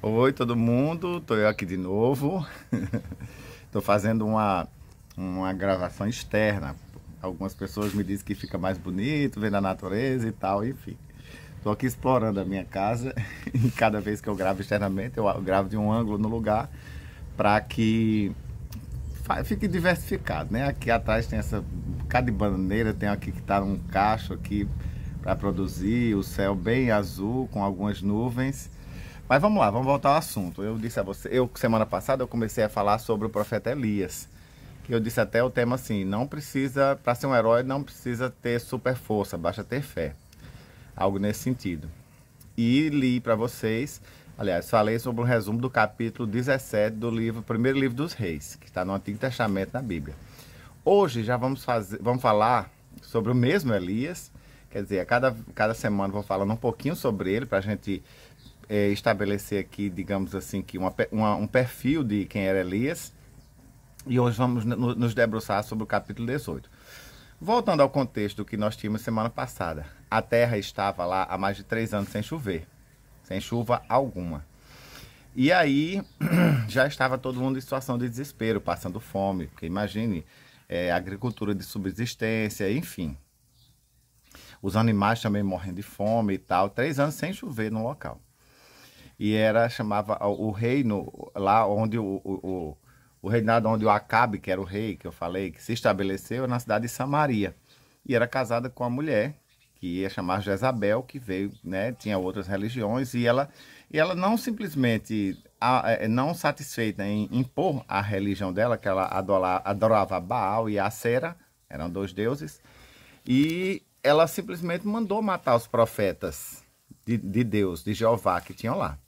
Oi, todo mundo, tô eu aqui de novo. Tô fazendo uma gravação externa. Algumas pessoas me dizem que fica mais bonito, vendo a natureza e tal, enfim. Tô aqui explorando a minha casa e cada vez que eu gravo externamente, eu gravo de um ângulo no lugar para que fique diversificado, né? Aqui atrás tem essa bocado de bananeira, tem aqui que tá um cacho aqui para produzir, o céu bem azul com algumas nuvens. Mas vamos lá, vamos voltar ao assunto. Eu disse a você, semana passada eu comecei a falar sobre o profeta Elias. Que eu disse até o tema assim, não precisa, para ser um herói, não precisa ter super força, basta ter fé. Algo nesse sentido. E li para vocês, aliás, falei sobre um resumo do capítulo 17 do livro, primeiro livro dos Reis, que está no Antigo Testamento na Bíblia. Hoje já vamos falar sobre o mesmo Elias. Quer dizer, cada semana vou falando um pouquinho sobre ele para a gente estabelecer aqui, digamos assim, que um perfil de quem era Elias. E hoje vamos nos debruçar sobre o capítulo 18. Voltando ao contexto que nós tínhamos semana passada, a terra estava lá há mais de 3 anos sem chover, sem chuva alguma. E aí já estava todo mundo em situação de desespero, passando fome, porque imagine, agricultura de subsistência, enfim. Os animais também morrendo de fome e tal, 3 anos sem chover no local. E chamava o reino, lá onde o reinado onde o Acabe, que era o rei que eu falei, que se estabeleceu na cidade de Samaria. E era casada com uma mulher que ia chamar Jezabel, que veio, né, tinha outras religiões, e ela não simplesmente, não satisfeita em impor a religião dela, que ela adorava Baal e Acera, eram 2 deuses, e ela simplesmente mandou matar os profetas de Deus, de Jeová, que tinham lá.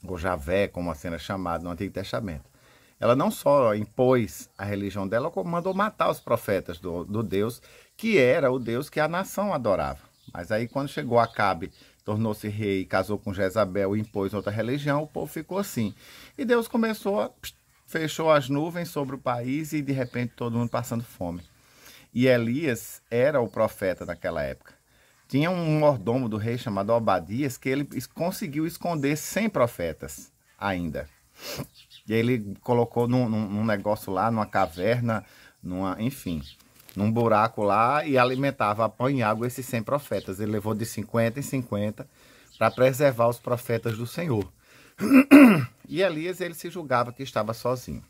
Ou Javé, como a cena é chamada no Antigo Testamento. Ela não só impôs a religião dela, como mandou matar os profetas do Deus, que era o Deus que a nação adorava. Mas aí quando chegou Acabe, tornou-se rei, casou com Jezabel e impôs outra religião, o povo ficou assim. E Deus fechou as nuvens sobre o país e de repente todo mundo passando fome. E Elias era o profeta naquela época. Tinha um mordomo do rei chamado Obadias que ele conseguiu esconder 100 profetas ainda. E aí ele colocou num negócio lá, numa caverna, enfim, num buraco lá e alimentava a pão e água esses 100 profetas. Ele levou de 50 em 50 para preservar os profetas do Senhor. E Elias, ele se julgava que estava sozinho.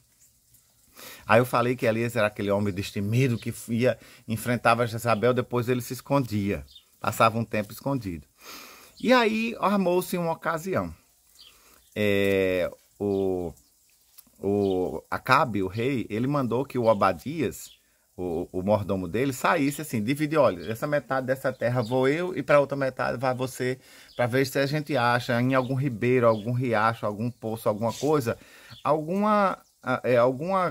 Aí eu falei que Elias era aquele homem destemido que enfrentava Jezabel, depois ele se escondia. Passava um tempo escondido. E aí armou-se uma ocasião. O Acabe, o rei, ele mandou que o Obadias, o mordomo dele, saísse assim, dividir, olha, essa metade dessa terra vou eu e para outra metade vai você, para ver se a gente acha em algum ribeiro, algum riacho, algum poço, alguma coisa, alguma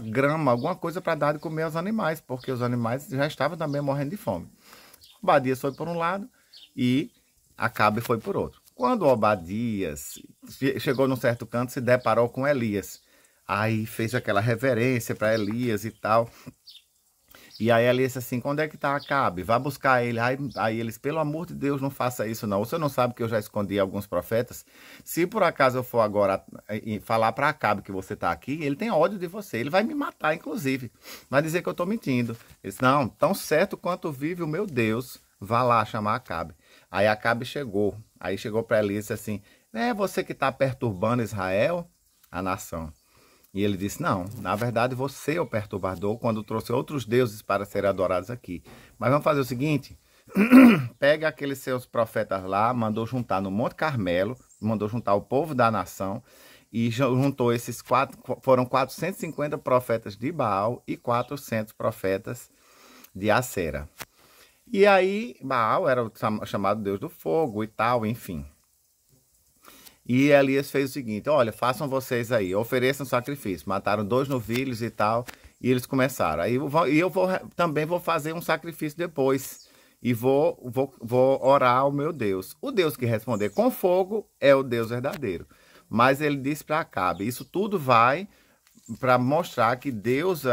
grama, alguma coisa para dar de comer aos animais, porque os animais já estavam também morrendo de fome. Obadias foi por um lado e Acabe foi por outro. Quando Obadias chegou num certo canto, se deparou com Elias. Aí fez aquela reverência para Elias e tal. E aí Elias assim, onde é que está Acabe? Vá buscar ele. Aí eles, pelo amor de Deus, não faça isso não. Você não sabe que eu já escondi alguns profetas? Se por acaso eu for agora falar para Acabe que você está aqui, ele tem ódio de você. Ele vai me matar, inclusive. Vai dizer que eu estou mentindo. Ele disse, não, tão certo quanto vive o meu Deus, vá lá chamar Acabe. Aí Acabe chegou. Aí chegou para Elias assim, é você que está perturbando Israel, a nação. E ele disse, não, na verdade você é o perturbador quando trouxe outros deuses para serem adorados aqui. Mas vamos fazer o seguinte, pega aqueles seus profetas lá, mandou juntar no Monte Carmelo, mandou juntar o povo da nação e juntou foram 450 profetas de Baal e 400 profetas de Acera. E aí Baal era o chamado Deus do fogo e tal, enfim. E Elias fez o seguinte, olha, façam vocês aí, ofereçam sacrifício. Mataram 2 novilhos e tal, e eles começaram. Aí também vou fazer um sacrifício depois. E vou orar ao meu Deus. O Deus que responder com fogo é o Deus verdadeiro. Mas ele disse para Acabe, isso tudo vai para mostrar que Deus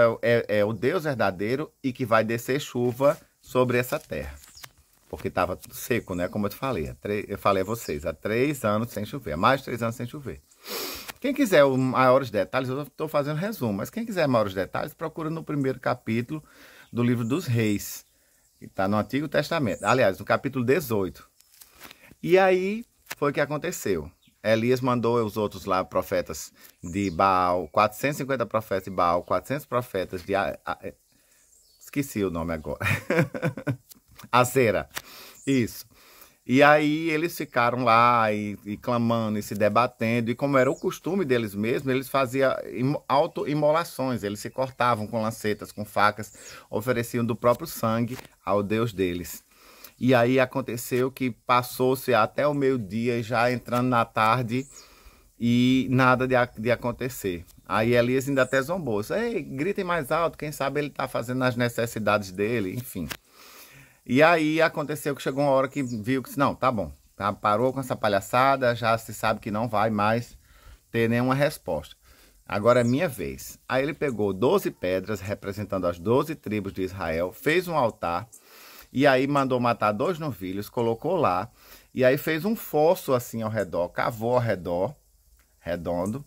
é o Deus verdadeiro e que vai descer chuva sobre essa terra. porque estava tudo seco, né? Como eu te falei. Eu falei a vocês, há 3 anos sem chover, há mais de 3 anos sem chover. Quem quiser maiores detalhes, eu estou fazendo resumo, mas quem quiser maiores detalhes, procura no primeiro capítulo do livro dos Reis, que está no Antigo Testamento. Aliás, no capítulo 18. E aí foi o que aconteceu. Elias mandou os outros lá, profetas de Baal, 450 profetas de Baal, 400 profetas de... Esqueci o nome agora. Azera. Isso. E aí eles ficaram lá e clamando e se debatendo. E como era o costume deles mesmos, eles faziam auto-imolações. Eles se cortavam com lancetas, com facas, ofereciam do próprio sangue ao Deus deles. E aí aconteceu que passou-se até o meio-dia, já entrando na tarde, e nada de acontecer. Aí Elias ainda até zombou. Ei, gritem mais alto, quem sabe ele está fazendo as necessidades dele, enfim. E aí aconteceu que chegou uma hora que viu que, não, tá bom, tá, parou com essa palhaçada, já se sabe que não vai mais ter nenhuma resposta. Agora é minha vez. Aí ele pegou 12 pedras, representando as 12 tribos de Israel, fez um altar, e aí mandou matar 2 novilhos, colocou lá, e aí fez um fosso assim ao redor, cavou ao redor, redondo,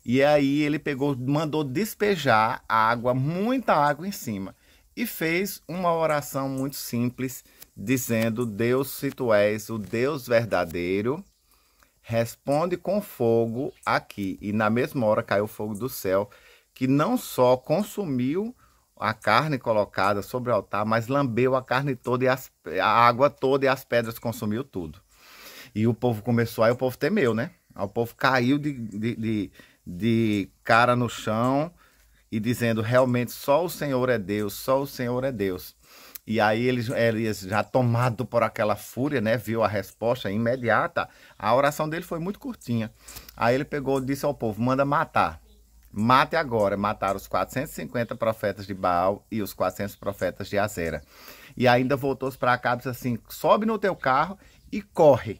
e aí ele pegou, mandou despejar água, muita água em cima, e fez uma oração muito simples, dizendo: Deus, se tu és o Deus verdadeiro, responde com fogo aqui. E na mesma hora caiu fogo do céu, que não só consumiu a carne colocada sobre o altar, mas lambeu a carne toda e a água toda, e as pedras consumiu tudo. E o povo começou, aí o povo temeu, né? Aí o povo caiu de cara no chão e dizendo: realmente só o Senhor é Deus, só o Senhor é Deus. E aí eles já tomado por aquela fúria, né? Viu a resposta imediata. A oração dele foi muito curtinha. Aí ele pegou e disse ao povo: manda matar. Mate agora. Mataram os 450 profetas de Baal e os 400 profetas de Azera. E ainda voltou-se para cá e disse assim: sobe no teu carro e corre,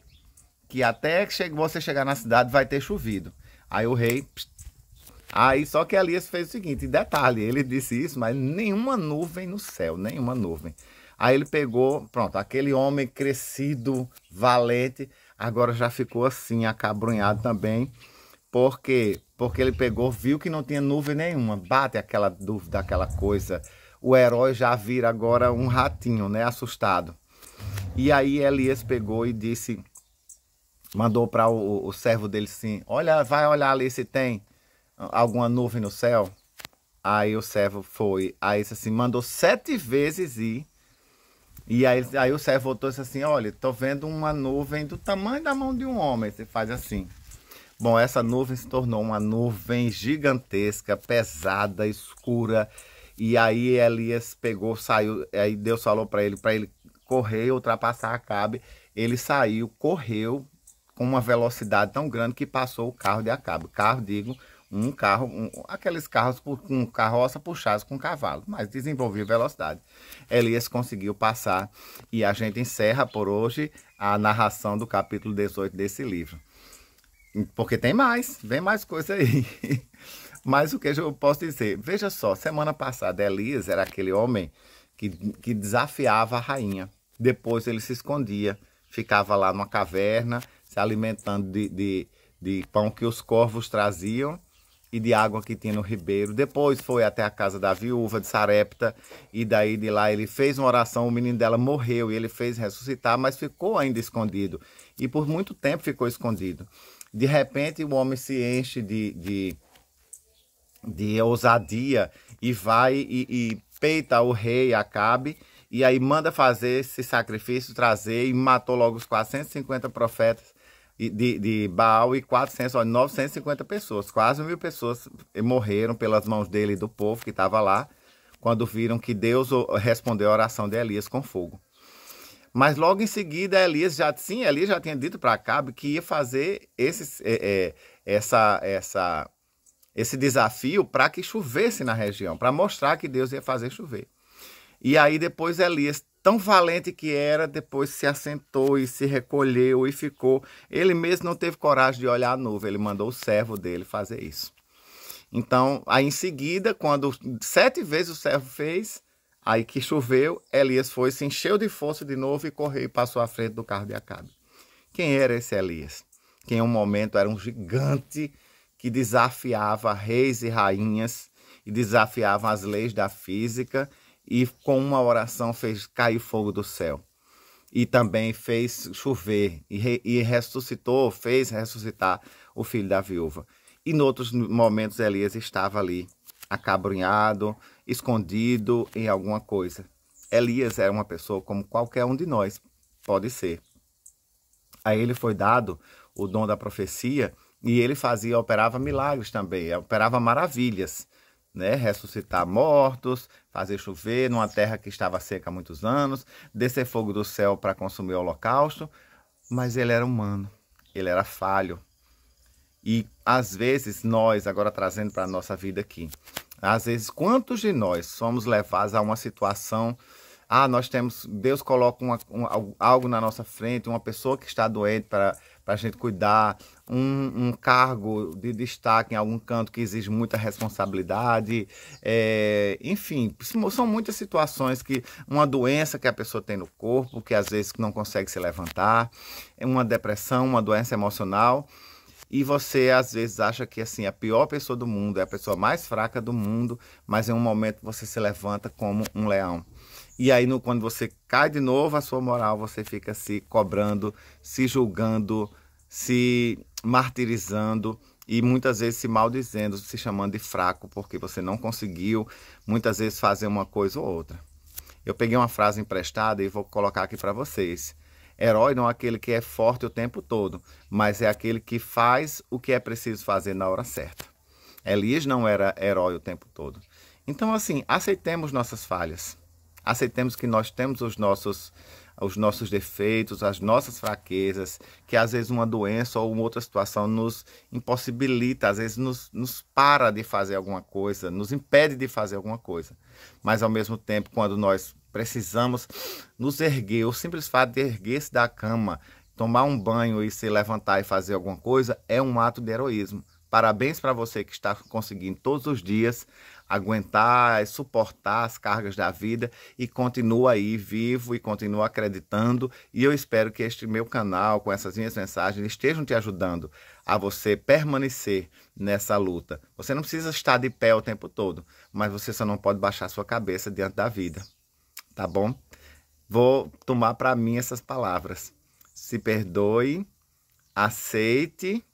que até que você chegar na cidade vai ter chovido. Aí o rei... Aí só que Elias fez o seguinte, detalhe, ele disse isso, mas nenhuma nuvem no céu, nenhuma nuvem. Aí ele pegou, pronto, aquele homem crescido, valente, agora já ficou assim, acabrunhado também. Por quê? Porque ele pegou, viu que não tinha nuvem nenhuma, bate aquela dúvida, aquela coisa. O herói já vira agora um ratinho, né, assustado. E aí Elias pegou e disse, mandou para o servo dele assim: olha, vai olhar ali se tem alguma nuvem no céu. Aí o servo foi, aí disse assim, mandou 7 vezes ir. E aí o servo voltou e disse assim: olha, tô vendo uma nuvem do tamanho da mão de um homem. Você faz assim. Bom, essa nuvem se tornou uma nuvem gigantesca, pesada, escura. E aí Elias pegou, saiu, aí Deus falou para ele correr, ultrapassar Acabe. Ele saiu, correu com uma velocidade tão grande que passou o carro de Acabe. Carro, digo, um carro, aqueles carros com carroça puxados com cavalo, mas desenvolveu velocidade. Elias conseguiu passar e a gente encerra por hoje a narração do capítulo 18 desse livro. Porque tem mais, vem mais coisa aí. Mas o que eu posso dizer? Veja só, semana passada Elias era aquele homem que desafiava a rainha. Depois ele se escondia, ficava lá numa caverna, se alimentando de pão que os corvos traziam e de água que tinha no ribeiro. Depois foi até a casa da viúva de Sarepta, e daí de lá ele fez uma oração, o menino dela morreu e ele fez ressuscitar, mas ficou ainda escondido. E por muito tempo ficou escondido. De repente o homem se enche de ousadia e vai e peita o rei Acabe, e aí manda fazer esse sacrifício, trazer, e matou logo os 450 profetas de Baal e 950 pessoas, quase 1000 pessoas morreram pelas mãos dele e do povo que estava lá, quando viram que Deus respondeu a oração de Elias com fogo. Mas logo em seguida Elias já tinha dito para Acabe que ia fazer esse desafio para que chovesse na região, para mostrar que Deus ia fazer chover. E aí depois Elias, tão valente que era, depois se assentou e se recolheu e ficou. Ele mesmo não teve coragem de olhar a nuvem, ele mandou o servo dele fazer isso. Então, aí em seguida, quando 7 vezes o servo fez, Aí que choveu, Elias foi, se encheu de força de novo e correu e passou à frente do carro de Acabe. Quem era esse Elias? Que em um momento era um gigante que desafiava reis e rainhas e desafiava as leis da física e com uma oração fez cair fogo do céu. E também fez chover e ressuscitou, fez ressuscitar o filho da viúva. E em outros momentos Elias estava ali, acabrunhado, escondido em alguma coisa. Elias era uma pessoa como qualquer um de nós, pode ser. A ele foi dado o dom da profecia e ele operava milagres também, operava maravilhas, né? Ressuscitar mortos, fazer chover numa terra que estava seca há muitos anos, descer fogo do céu para consumir o holocausto, mas ele era humano, ele era falho. E às vezes nós, agora trazendo para a nossa vida aqui, às vezes quantos de nós somos levados a uma situação, Deus coloca algo na nossa frente, uma pessoa que está doente para a gente cuidar, um cargo de destaque em algum canto que exige muita responsabilidade, enfim, são muitas situações uma doença que a pessoa tem no corpo, que às vezes não consegue se levantar, uma depressão, uma doença emocional, e você às vezes acha que assim, a pior pessoa do mundo, é a pessoa mais fraca do mundo, mas em um momento você se levanta como um leão. E aí, quando você cai de novo a sua moral, você fica se cobrando, se julgando, se martirizando e muitas vezes se maldizendo, se chamando de fraco, porque você não conseguiu, muitas vezes, fazer uma coisa ou outra. Eu peguei uma frase emprestada e vou colocar aqui para vocês. Herói não é aquele que é forte o tempo todo, mas é aquele que faz o que é preciso fazer na hora certa. Elias não era herói o tempo todo. Então, assim, aceitemos nossas falhas. Aceitemos que nós temos os nossos defeitos, as nossas fraquezas, que às vezes uma doença ou uma outra situação nos impossibilita, às vezes nos para de fazer alguma coisa, nos impede de fazer alguma coisa. Mas ao mesmo tempo, quando nós precisamos nos erguer, o simples fato de erguer-se da cama, tomar um banho e se levantar e fazer alguma coisa, é um ato de heroísmo. Parabéns para você que está conseguindo todos os dias aguentar e suportar as cargas da vida e continua aí vivo e continua acreditando. E eu espero que este meu canal, com essas minhas mensagens, estejam te ajudando a você permanecer nessa luta. Você não precisa estar de pé o tempo todo, mas você só não pode baixar sua cabeça diante da vida, tá bom? Vou tomar para mim essas palavras. Se perdoe, aceite,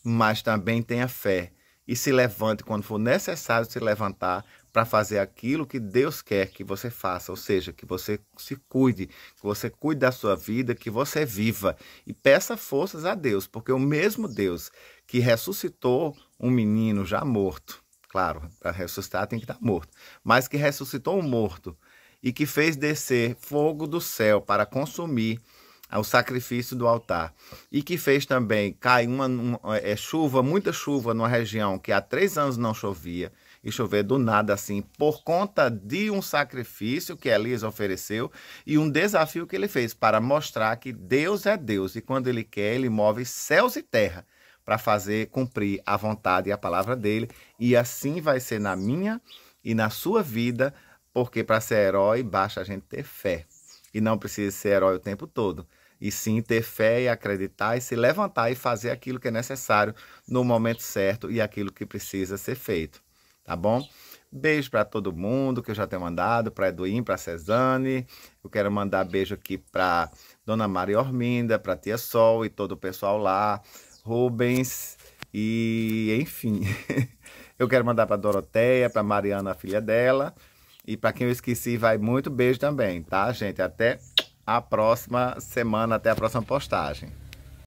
mas também tenha fé. E se levante quando for necessário se levantar para fazer aquilo que Deus quer que você faça. Ou seja, que você se cuide, que você cuide da sua vida, que você viva. E peça forças a Deus, porque o mesmo Deus que ressuscitou um menino já morto, claro, para ressuscitar tem que estar morto, mas que ressuscitou um morto e que fez descer fogo do céu para consumir o sacrifício do altar, e que fez também cair muita chuva numa região que há 3 anos não chovia, e chover do nada assim, por conta de um sacrifício que Elias ofereceu e um desafio que ele fez para mostrar que Deus é Deus, e quando Ele quer, Ele move céus e terra para fazer cumprir a vontade e a palavra dEle, e assim vai ser na minha e na sua vida, porque para ser herói basta a gente ter fé. E não precisa ser herói o tempo todo. E sim ter fé e acreditar e se levantar e fazer aquilo que é necessário no momento certo e aquilo que precisa ser feito. Tá bom? Beijo para todo mundo que eu já tenho mandado, para Eduim, para Cezane. Eu quero mandar beijo aqui para Dona Maria Orminda, para Tia Sol e todo o pessoal lá. Rubens e enfim. Eu quero mandar para Doroteia, para Mariana, a filha dela. E para quem eu esqueci, vai muito beijo também, tá, gente? Até a próxima semana, até a próxima postagem.